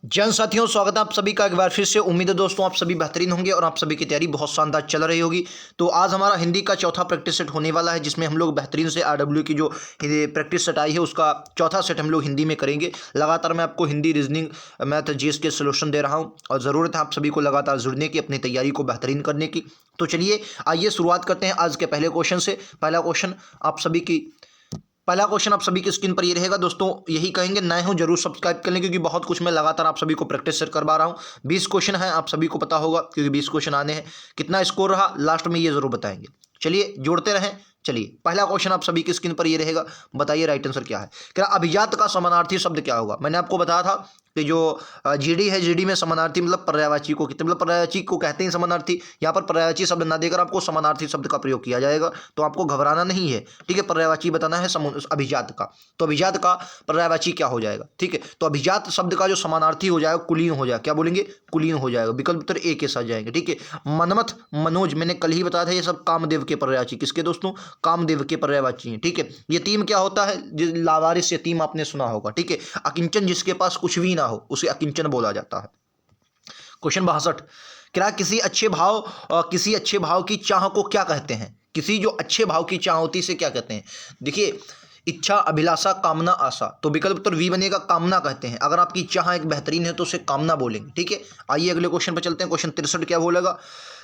जन साथियों, स्वागत है आप सभी का एक बार फिर से। उम्मीद है दोस्तों आप सभी बेहतरीन होंगे और आप सभी की तैयारी बहुत शानदार चल रही होगी। तो आज हमारा हिंदी का चौथा प्रैक्टिस सेट होने वाला है, जिसमें हम लोग बेहतरीन से आरडब्ल्यू की जो प्रैक्टिस सेट आई है उसका चौथा सेट हम लोग हिंदी में करेंगे। लगातार मैं आपको हिंदी, रीजनिंग, मैथ, जीएस के सोल्यूशन दे रहा हूँ और ज़रूरत है आप सभी को लगातार जुड़ने की, अपनी तैयारी को बेहतरीन करने की। तो चलिए आइए शुरुआत करते हैं आज के पहले क्वेश्चन से। पहला क्वेश्चन आप सभी की स्क्रीन पर ये रहेगा दोस्तों। यही कहेंगे, नए हो जरूर सब्सक्राइब कर लें, क्योंकि बहुत कुछ मैं लगातार आप सभी को प्रैक्टिस सेट करवा रहा हूँ। 20 क्वेश्चन है, आप सभी को पता होगा, क्योंकि 20 क्वेश्चन आने हैं। कितना स्कोर रहा लास्ट में ये जरूर बताएंगे। चलिए जोड़ते रहें। चलिए पहला क्वेश्चन आप सभी की स्क्रीन पर ये रहेगा। बताइए राइट आंसर क्या है। क्या अभिजात का समानार्थी शब्द क्या होगा। मैंने आपको बताया था कि जो जीडी है, जीडी में समानार्थी मतलब पर्यायवाची को कितने, मतलब पर्यायवाची को कहते हैं समानार्थी। यहाँ पर पर्यायवाची शब्द ना देकर आपको समानार्थी शब्द का प्रयोग किया जाएगा, तो आपको घबराना नहीं है। ठीक है, पर्यायवाची बताना है अभिजात का। तो अभिजात का पर्यायवाची क्या हो जाएगा। ठीक है, तो अभिजात शब्द का जो समानार्थी हो जाएगा कुलीन हो जाएगा। क्या बोलेंगे, कुलीन हो जाएगा। विकल्प उत्तर ए के साथ जाएंगे। ठीक है, मनमथ, मनोज, मैंने कल ही बताया था, ये सब कामदेव के पर्यायवाची। किसके दोस्तों, कामदेव के पर्यायवाची हैं। ठीक है, यतीम क्या होता है, लावारिस यतीम आपने सुना होगा। ठीक है, अकिंचन जिसके पास कुछ भी ना हो उसे अकिंचन बोला जाता है। क्वेश्चन 62, क्या किसी अच्छे भाव की चाह को क्या कहते हैं। किसी जो अच्छे भाव की चाह होती से क्या कहते हैं। देखिए, इच्छा, अभिलाषा, कामना, आशा। तो विकल्प उत्तर वी बनेगा, कामना कहते हैं। अगर आपकी चाह एक बेहतरीन है तो उसे कामना बोलेंगे। ठीक है, आइए अगले क्वेश्चन पर चलते हैं। क्वेश्चन 63 क्या बोलेगा।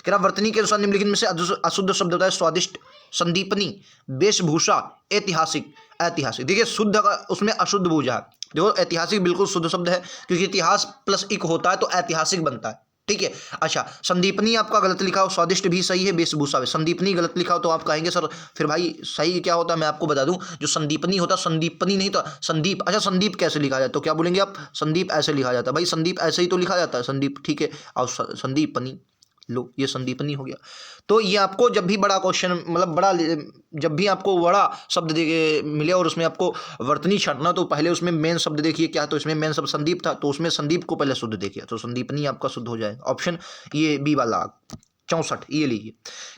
क्या वर्तनी के अनुसार निम्नलिखित में से अशुद्ध शब्द होता है। स्वादिष्ट, संदीपनी, वेशभूषा, ऐतिहासिक। ऐतिहासिक, देखिए शुद्ध का उसमें अशुद्ध भूजा है। देखो ऐतिहासिक बिल्कुल शुद्ध शब्द है, क्योंकि इतिहास प्लस इक होता है तो ऐतिहासिक बनता है। ठीक है, अच्छा संदीपनी आपका गलत लिखा हो, स्वादिष्ट भी सही है, वेशभूषा भी। संदीपनी गलत लिखा हो तो आप कहेंगे सर फिर भाई सही क्या होता है। मैं आपको बता दूं, जो संदीपनी होता है, संदीपनी नहीं तो संदीप। अच्छा संदीप कैसे लिखा जाता है, तो क्या बोलेंगे आप, संदीप ऐसे लिखा जाता है। भाई संदीप ऐसे ही तो लिखा जाता है, संदीप। ठीक है, और संदीपनी, लो ये संदीपनी हो गया। तो ये आपको जब भी बड़ा क्वेश्चन, मतलब बड़ा, जब भी आपको बड़ा शब्द मिले और उसमें आपको वर्तनी छांटना, तो पहले उसमें मेन शब्द देखिए क्या। तो इसमें मेन शब्द संदीप था, तो उसमें संदीप को पहले शुद्ध देखिए, तो संदीपनी आपका शुद्ध हो जाएगा। ऑप्शन ये बी वाला 64, ये लीजिए।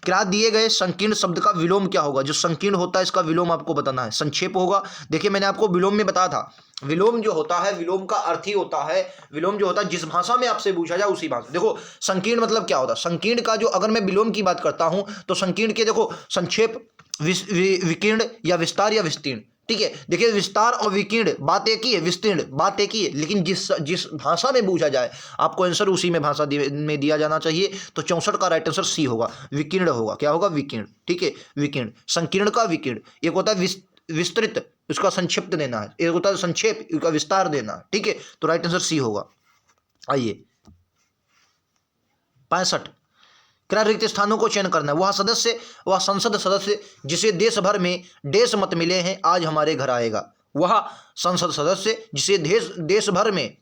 क्या दिए गए संकीर्ण शब्द का विलोम क्या होगा। जो संकीर्ण होता है इसका विलोम आपको बताना है। संक्षेप होगा। देखिए मैंने आपको विलोम में बताया था, विलोम जो होता है, विलोम का अर्थ ही होता है, विलोम जो होता है जिस भाषा में आपसे पूछा जाए उसी भाषा। देखो संकीर्ण मतलब क्या होता है। संकीर्ण का जो, अगर मैं विलोम की बात करता हूं तो संकीर्ण के देखो संक्षेप, विकीर्ण या विस्तार या विस्तीर्ण। ठीक है, देखिए विस्तार और विकीर्ण बात एक ही है, विस्तीर्ण बात एक ही है, लेकिन जिस जिस भाषा में पूछा जाए आपको आंसर उसी में भाषा में दिया जाना चाहिए। तो 64 का राइट आंसर सी होगा, विकीर्ण होगा। क्या होगा, विकीर्ण। ठीक है, विकीर्ण, संकीर्ण का विकीर्ण। एक होता है विस्तृत, उसका संक्षिप्त देना है। एक होता है संक्षेप, उसका विस्तार देना है। ठीक है, तो राइट आंसर सी होगा। आइए 65, क्या रिक्त स्थानों को चयन करना है। वह संसद सदस्य जिसे देश भर में देश मत मिले हैं आज हमारे घर आएगा। वह संसद सदस्य जिसे देश भर में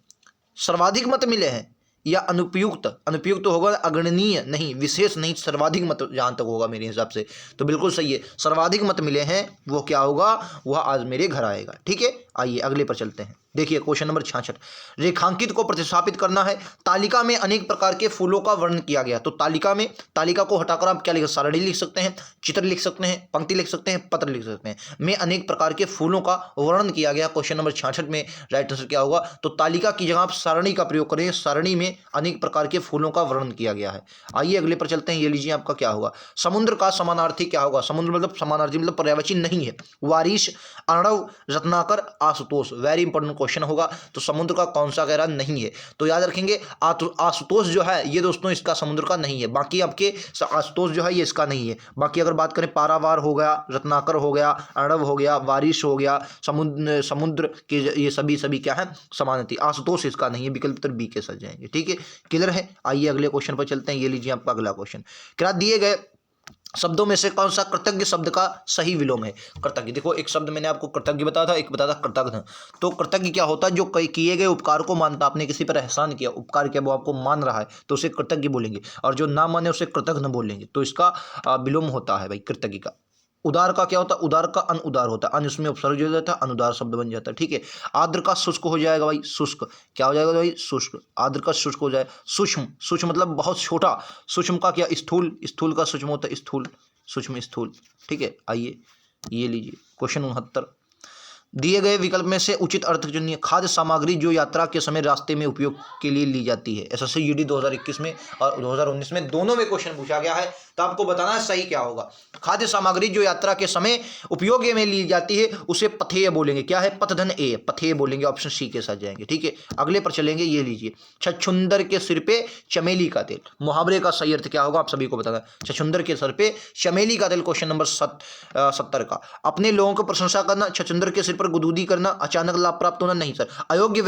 सर्वाधिक मत मिले हैं, या अनुपयुक्त। अनुपयुक्त होगा अगणनीय नहीं, विशेष नहीं, सर्वाधिक मत जहां तक होगा मेरे हिसाब से तो बिल्कुल सही है। सर्वाधिक मत मिले हैं वो क्या होगा, वह आज मेरे घर आएगा। ठीक है, आइए अगले पर चलते हैं। देखिए क्वेश्चन नंबर 66, रेखांकित को प्रतिस्थापित करना है। तालिका में अनेक प्रकार के फूलों का वर्णन किया गया। तो तालिका को हटाकर आप क्या लिख, सारणी लिख सकते हैं, चित्र लिख सकते हैं, पंक्ति लिख सकते हैं, पत्र लिख सकते हैं। में अनेक प्रकार के फूलों का वर्णन किया गया। क्वेश्चन नंबर 66 में राइट आंसर क्या होगा, तो तालिका की जगह आप सारणी का प्रयोग करें। सारणी में अनेक प्रकार के फूलों का वर्णन किया गया है। आइए अगले पर चलते हैं। ये लीजिए आपका क्या होगा, समुद्र का समानार्थी क्या होगा। समुद्र मतलब समानार्थी मतलब पर्यायवाची नहीं है। वारिश, अर्णव, रत्नाकर, आशुतोष। वेरी इंपॉर्टेंट क्वेश्चन होगा। तो समुद्र का कौन सा कह रहा नहीं है, तो याद रखेंगे आशुतोष जो है ये दोस्तों इसका समुद्र का नहीं है। बाकी आपके आशुतोष जो है ये इसका नहीं है। बाकी अगर बात करें पारावार हो गया, रत्नाकर हो गया, अर्णव हो गया, वारिश हो गया, समुद्र के ये सभी क्या है, समानार्थी। आशुतोष इसका नहीं है, विकल्प उत्तर बी के साथ जाएंगे। ठीक है, क्लियर है। आइए अगले क्वेश्चन पर चलते हैं। ये लीजिए आपका अगला क्वेश्चन, क्या दिए गए शब्दों में से कौन सा कृतज्ञ शब्द का सही विलोम है। कृतज्ञ, देखो एक शब्द मैंने आपको कृतज्ञ बताया था, एक बताया था कृतज्ञ। तो कृतज्ञ क्या होता है, जो किए गए उपकार को मानता। आपने किसी पर एहसान किया, उपकार किया, वो आपको मान रहा है तो उसे कृतज्ञ बोलेंगे, और जो ना माने उसे कृतज्ञ बोलेंगे। तो इसका विलोम होता है भाई कृतज्ञ का। उदार का क्या होता है, उदार का अनुदार होता है। अन उसमें उपसर्ग हो जाता है, अनुदार शब्द बन जाता है। ठीक है, आर्द्र का शुष्क हो जाएगा भाई, शुष्क। क्या हो जाएगा भाई, शुष्क। आर्द्र का शुष्क हो जाए। सूक्ष्म, सूक्ष्म मतलब बहुत छोटा। सूक्ष्म का क्या, स्थूल। स्थूल का सूक्ष्म होता है, स्थूल, सूक्ष्म, स्थूल। ठीक है, आइए ये लीजिए क्वेश्चन 69, दिए गए विकल्प में से उचित अर्थ चुनिए। खाद्य सामग्री जो यात्रा के समय रास्ते में उपयोग के लिए ली जाती है। एसएससी यूडी 2021 में और 2019 में दोनों में क्वेश्चन पूछा गया है, तो आपको बताना है सही क्या होगा। खाद्य सामग्री जो यात्रा के समय उपयोग में ली जाती है उसे पथेय बोलेंगे। क्या है? पथधन ए, पथेय बोलेंगे। ऑप्शन सी के साथ जाएंगे। ठीक है, अगले पर चलेंगे। ये लीजिए, छछूंदर के सिर पे चमेली का तेल। मुहावरे का सही अर्थ क्या होगा आप सभी को बताना है। छछूंदर के सर पे चमेली का तेल, क्वेश्चन नंबर 70 का। अपने लोगों को प्रशंसा करना, छछूंदर के सिर पर गुदगुदी करना, अचानक लाभ प्राप्त होना। नहीं सर, अयोग्य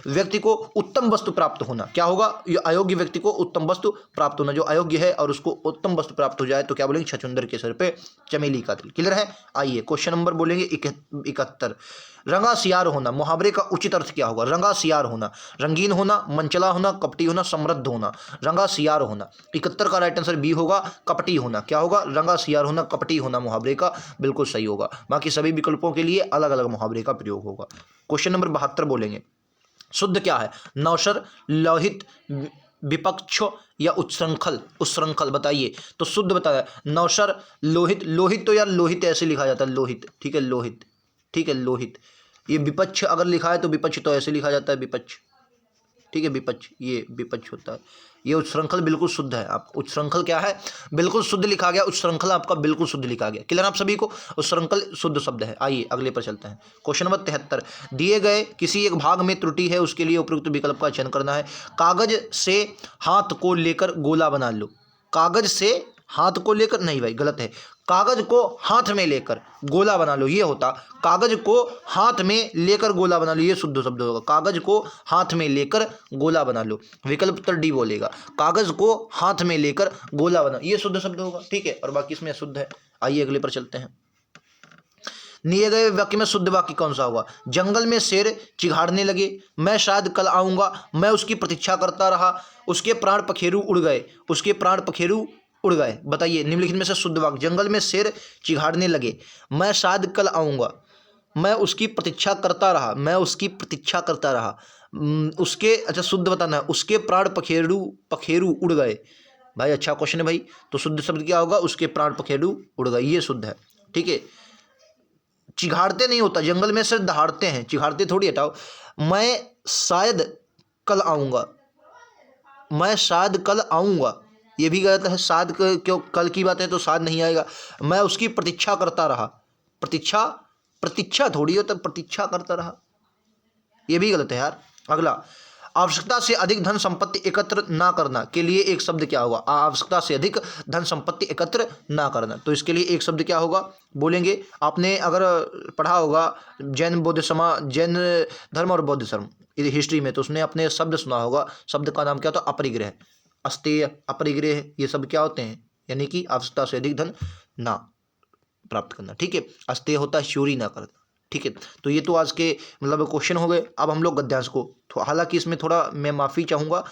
व्यक्ति को उत्तम वस्तु प्राप्त होना। क्या होगा? अयोग्य व्यक्ति को उत्तम वस्तु प्राप्त होना। जो अयोग्य है और उसको उत्तम वस्तु प्राप्त हो जाए तो क्या बोलेंगे? छछूंदर के सर पे चमेली का तेल। क्लियर है? आइए क्वेश्चन नंबर बोलेंगे 71। रंगा सियार होना। मुहावरे का उचित अर्थ क्या होगा? रंगा सियार होना, रंगीन होना, मनचला होना, कपटी होना, समृद्ध होना। रंगा सियार होना। 71 का राइट आंसर बी होगा, कपटी होना। क्या होगा? रंगा सियार होना, कपटी होना मुहावरे का बिल्कुल सही होगा। बाकी सभी विकल्पों के लिए अलग अलग मुहावरे का प्रयोग होगा। क्वेश्चन नंबर 72 बोलेंगे, शुद्ध क्या है? नौसर, लोहित, विपक्ष या उच्छृंखल? उच्छृंखल बताइए। तो शुद्ध बताया नौसर, लोहित। लोहित तो यार लोहित ऐसे लिखा जाता है, लोहित। ठीक है, लोहित। ठीक है, लोहित। ये विपक्ष अगर लिखा है तो विपक्ष तो ऐसे लिखा जाता है, विपक्ष। ठीक है, विपक्ष, ये विपक्ष होता है। ये उच्छृंखल बिल्कुल शुद्ध है। आप उच्छृंखल क्या है? बिल्कुल शुद्ध लिखा गया। उच्छृंखल आपका बिल्कुल शुद्ध लिखा गया। क्लियर आप सभी को? उच्छृंखल शुद्ध शब्द है। आइए अगले पर चलते हैं। क्वेश्चन नंबर 73, दिए गए किसी एक भाग में त्रुटि है उसके लिए उपयुक्त विकल्प का चयन करना है। कागज से हाथ को लेकर गोला बना लो। कागज से हाथ को लेकर, नहीं भाई गलत है। कागज को हाथ में लेकर गोला बना लो, ये होता। कागज को हाथ में लेकर गोला बना लो, ये शुद्ध शब्द होगा। कागज को हाथ में लेकर गोला बना लो। विकल्प उत्तर डी बोलेगा, कागज को हाथ में लेकर गोला बना, ये शुद्ध शब्द होगा। ठीक है, और बाकी इसमें शुद्ध है। आइए अगले पर चलते हैं। दिए गए वाक्य में शुद्ध वाक्य कौन सा हुआ? जंगल में शेर चिघाड़ने लगे, मैं शायद कल आऊंगा, मैं उसकी प्रतीक्षा करता रहा, उसके प्राण पखेरु उड़ गए। उसके प्राण पखेरु उड़ गए। बताइए निम्नलिखित में से शुद्ध वाक्य। जंगल में शेर चिघाड़ने लगे, मैं शायद कल आऊंगा, मैं उसकी प्रतीक्षा करता रहा, मैं उसकी प्रतीक्षा करता रहा। उसके, अच्छा शुद्ध बताना है, उसके प्राण पखेरु उड़ गए। भाई अच्छा क्वेश्चन है भाई। तो शुद्ध शब्द क्या होगा? उसके प्राण पखेरु उड़ गए, ये शुद्ध है। ठीक है, चिघाड़ते नहीं होता, जंगल में सिर्फ दहाड़ते हैं, चिघाड़ते थोड़ी। हटाओ, मैं शायद कल आऊंगा, मैं शायद कल आऊंगा, ये भी गलत है। शायद क्यों? कल की बात है तो शायद नहीं आएगा। मैं उसकी प्रतीक्षा करता रहा, प्रतीक्षा, प्रतीक्षा थोड़ी होता, प्रतीक्षा करता रहा, ये भी गलत है यार। अगला, आवश्यकता से अधिक धन संपत्ति एकत्र ना करना के लिए एक शब्द क्या होगा? आवश्यकता से अधिक धन संपत्ति एकत्र ना करना, तो इसके लिए एक शब्द क्या होगा बोलेंगे? आपने अगर पढ़ा होगा जैन जैन धर्म और बौद्ध धर्म हिस्ट्री में, तो उसने अपने शब्द सुना होगा। शब्द का नाम क्या होता? अपरिग्रह, अस्तेय, अपरिग्रह, ये सब क्या होते हैं? यानी कि आवश्यकता से अधिक धन ना प्राप्त करना। ठीक है, अस्तेय होता है चोरी ना करना। ठीक है, तो ये तो आज के मतलब क्वेश्चन हो गए। अब हम लोग गद्यांश को, हालांकि इसमें थोड़ा मैं माफ़ी चाहूँगा,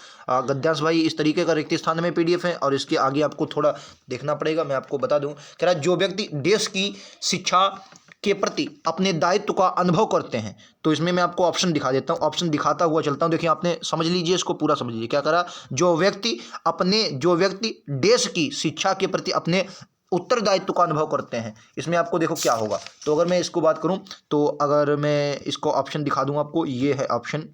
गद्यांश भाई इस तरीके का रिक्त स्थान में पीडीएफ है और इसके आगे आपको थोड़ा देखना पड़ेगा। मैं आपको बता दूं, कह रहा जो व्यक्ति देश की शिक्षा के प्रति अपने दायित्व का अनुभव करते हैं, तो इसमें मैं आपको ऑप्शन दिखा देता हूँ, ऑप्शन दिखाता हुआ चलता हूँ। देखिए आपने समझ लीजिए, इसको पूरा समझ लीजिए। क्या करा? जो व्यक्ति देश की शिक्षा के प्रति अपने उत्तरदायित्व का अनुभव करते हैं, इसमें आपको देखो क्या होगा। तो अगर मैं इसको बात करूं, तो अगर मैं इसको ऑप्शन दिखा दूं आपको, ये है ऑप्शन,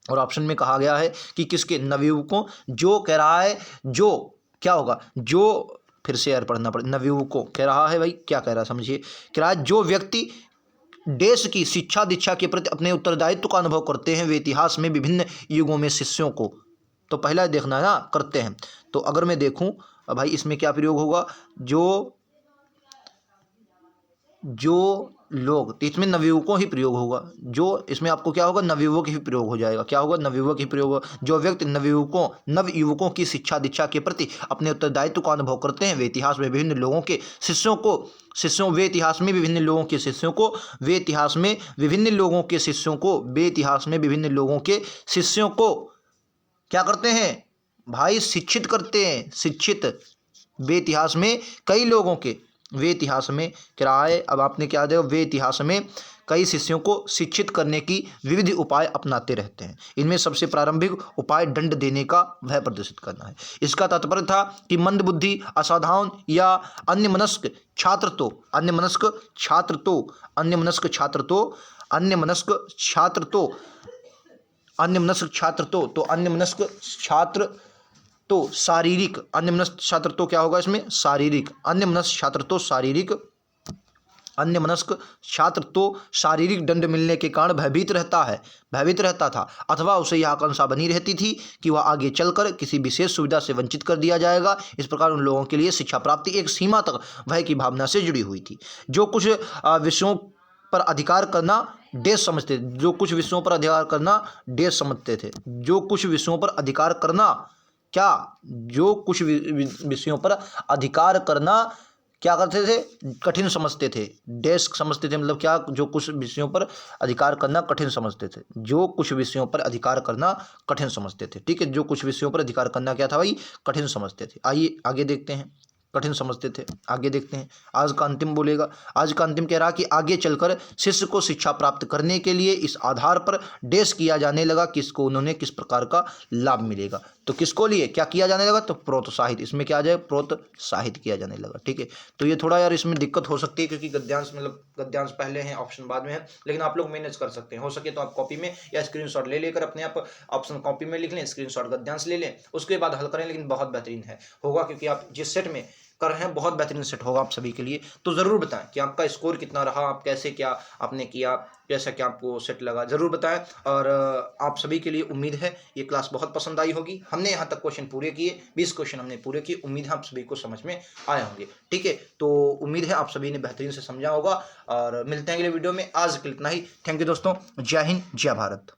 और ऑप्शन में कहा गया है कि किसके? नवयुवकों। जो कह रहा है, जो क्या होगा? जो, फिर से यार पढ़ना पड़े, नवयुवकों कह रहा है भाई, क्या कह रहा है समझिए। कह रहा है जो व्यक्ति देश की शिक्षा दीक्षा के प्रति अपने उत्तरदायित्व का अनुभव करते हैं, वे इतिहास में विभिन्न युगों में शिष्यों को, तो पहला देखना है ना, करते हैं। तो अगर मैं देखूं भाई इसमें क्या प्रयोग होगा? जो लोग, तो इसमें नवयुवकों ही प्रयोग होगा। जो इसमें आपको क्या होगा? नवयुवक ही प्रयोग हो जाएगा। क्या होगा? नवयुवक ही प्रयोग होगा। जो व्यक्ति नवयुवकों की शिक्षा दीक्षा के प्रति अपने उत्तरदायित्व का अनुभव करते हैं, वे इतिहास में विभिन्न लोगों के शिष्यों को वे इतिहास में विभिन्न लोगों के शिष्यों को वे इतिहास में विभिन्न लोगों के शिष्यों को वे इतिहास में विभिन्न लोगों के शिष्यों को क्या करते हैं भाई? शिक्षित करते हैं। शिक्षित, वे इतिहास में कई लोगों के, वे इतिहास में किराए, अब आपने क्या देखो, वे इतिहास में कई शिष्यों को शिक्षित करने की विविध उपाय अपनाते रहते हैं। इनमें सबसे प्रारंभिक उपाय दंड देने का भय प्रदर्शित करना है। इसका तात्पर्य था कि मंदबुद्धि, असाधारण या अन्यमनस्क छात्र तो अन्यमनस्क छात्र तो अन्यमनस्क छात्र तो शारीरिक, अन्यमनस्क छात्र तो क्या होगा इसमें, शारीरिक, अन्यमनस्क छात्र तो शारीरिक दंड मिलने के कारण भयभीत रहता था, अथवा उसे यह आकांक्षा बनी रहती थी कि वह आगे चलकर किसी विशेष सुविधा से वंचित कर दिया जाएगा। इस प्रकार उन लोगों के लिए शिक्षा प्राप्ति एक सीमा तक भय की भावना से जुड़ी हुई थी। जो कुछ विषयों पर अधिकार करना देश समझते थे, जो कुछ विषयों पर अधिकार करना देश समझते थे, जो कुछ विषयों पर अधिकार करना क्या, जो कुछ विषयों पर अधिकार करना क्या करते थे, कठिन समझते थे। डेस्क समझते थे मतलब क्या, जो कुछ विषयों पर अधिकार करना कठिन समझते थे, जो कुछ विषयों पर अधिकार करना कठिन समझते थे। ठीक है, जो कुछ विषयों पर अधिकार करना क्या था भाई, कठिन समझते थे। आइए आगे देखते हैं, कठिन समझते थे, आगे देखते हैं। आज का अंतिम बोलेगा, आज का अंतिम कह रहा कि आगे चलकर शिष्य को शिक्षा प्राप्त करने के लिए इस आधार पर डेस किया जाने लगा कि इसको उन्होंने किस प्रकार का लाभ मिलेगा। तो किसको लिए क्या किया जाने लगा, तो प्रोत्साहित, इसमें क्या आ जाए, प्रोत्साहित किया जाने लगा। ठीक है, तो ये थोड़ा यार इसमें दिक्कत हो सकती है क्योंकि गद्यांश मतलब गद्यांश पहले हैं, ऑप्शन बाद में है, लेकिन आप लोग मैनेज कर सकते हैं। हो सके तो आप कॉपी में या स्क्रीनशॉट ले लेकर अपने आप ऑप्शन कॉपी में लिख लें, स्क्रीनशॉट गद्यांश ले लें, उसके बाद हल करें। लेकिन बहुत बेहतरीन है होगा क्योंकि आप जिस सेट में कर रहे हैं बहुत बेहतरीन सेट होगा आप सभी के लिए। तो ज़रूर बताएं कि आपका स्कोर कितना रहा, आप कैसे क्या आपने किया, कैसा क्या आपको सेट लगा, ज़रूर बताएं। और आप सभी के लिए उम्मीद है ये क्लास बहुत पसंद आई होगी। हमने यहाँ तक क्वेश्चन पूरे किए, 20 क्वेश्चन हमने पूरे किए, उम्मीद है आप सभी को समझ में आए होंगे। ठीक है, तो उम्मीद है आप सभी ने बेहतरीन से समझा होगा और मिलते हैं अगले वीडियो में। आज के लिए इतना ही। थैंक यू दोस्तों, जय हिंद, जय भारत।